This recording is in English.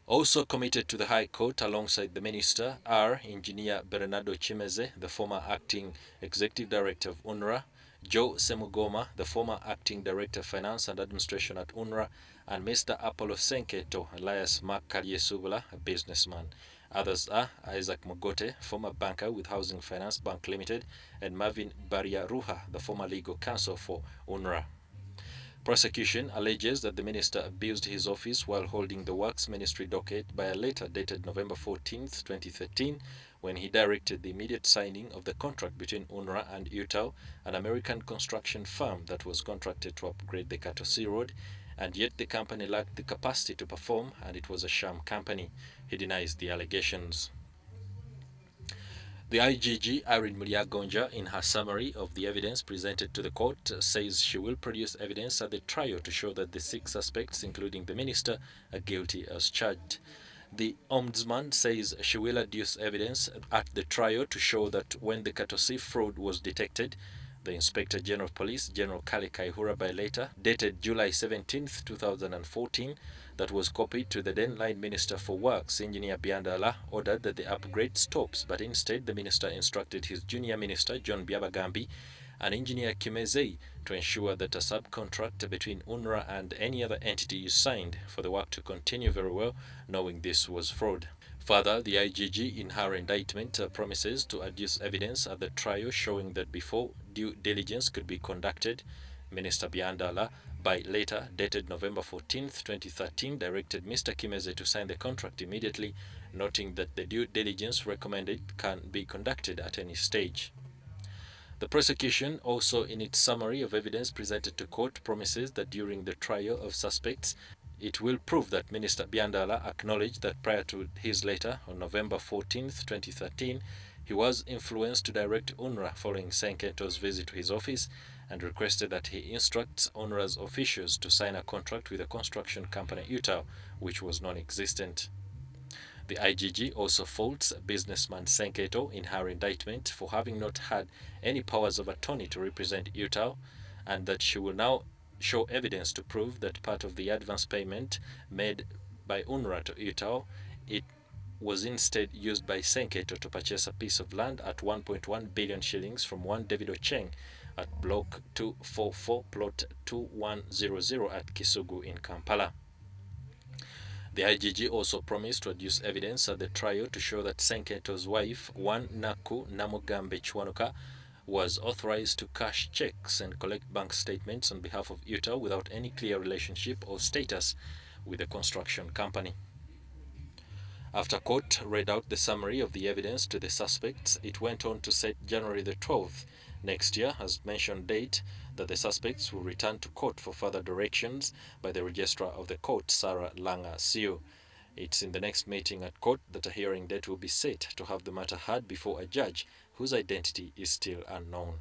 Also committed to the High Court alongside the minister are Engineer Bernardo Chimeze, the former acting executive director of UNRA, Joe Semugoma, the former acting director of finance and administration at UNRA, and Mr. Apollo Senketo, alias Mark Kalyesubula, a businessman. Others are Isaac Mogote, former banker with Housing Finance Bank Limited, and Marvin Baria Ruha, the former legal counsel for UNRA. Prosecution alleges that the minister abused his office while holding the Works Ministry docket by a letter dated November 14, 2013, when he directed the immediate signing of the contract between UNRA and UTAU, an American construction firm that was contracted to upgrade the Katosi Road, and yet the company lacked the capacity to perform and it was a sham company. He denies the allegations. The IGG, Irene Mulyagonja, in her summary of the evidence presented to the court, says she will produce evidence at the trial to show that the 6 suspects, including the minister, are guilty as charged. The ombudsman says she will adduce evidence at the trial to show that when the Katosi fraud was detected, the Inspector General of Police, General Kale Kaihura, by letter dated July 17, 2014, that was copied to the then line Minister for Works, Engineer Byandala, ordered that the upgrade stops, but instead the minister instructed his junior minister, John Byabagambi, and Engineer Kimezei to ensure that a subcontract between UNRA and any other entity is signed for the work to continue very well, knowing this was fraud. Further, the IGG in her indictment promises to adduce evidence at the trial showing that before due diligence could be conducted, Minister Byandala, by letter dated November 14, 2013, directed Mr. Kimeze to sign the contract immediately, noting that the due diligence recommended can be conducted at any stage. The prosecution also, in its summary of evidence presented to court, promises that during the trial of suspects, it will prove that Minister Byandala acknowledged that prior to his letter on November 14, 2013, he was influenced to direct UNRA following Senketo's visit to his office and requested that he instructs UNRA's officials to sign a contract with the construction company UTAU, which was non-existent. The IGG also faults businessman Senketo in her indictment for having not had any powers of attorney to represent UTAU, and that she will now show evidence to prove that part of the advance payment made by UNRA to UTAU, it was instead used by Senketo to purchase a piece of land at 1.1 billion shillings from one David Ocheng at Block 244, Plot 2100 at Kisugu in Kampala. The IGG also promised to adduce evidence at the trial to show that Senketo's wife, Wan Naku Namugambe Chwanuka, was authorized to cash checks and collect bank statements on behalf of UTAU without any clear relationship or status with the construction company. After court read out the summary of the evidence to the suspects, it went on to set January the 12th next year as mentioned date that the suspects will return to court for further directions by the Registrar of the Court, Sarah Langa Siu. It's in the next meeting at court that a hearing date will be set to have the matter heard before a judge whose identity is still unknown.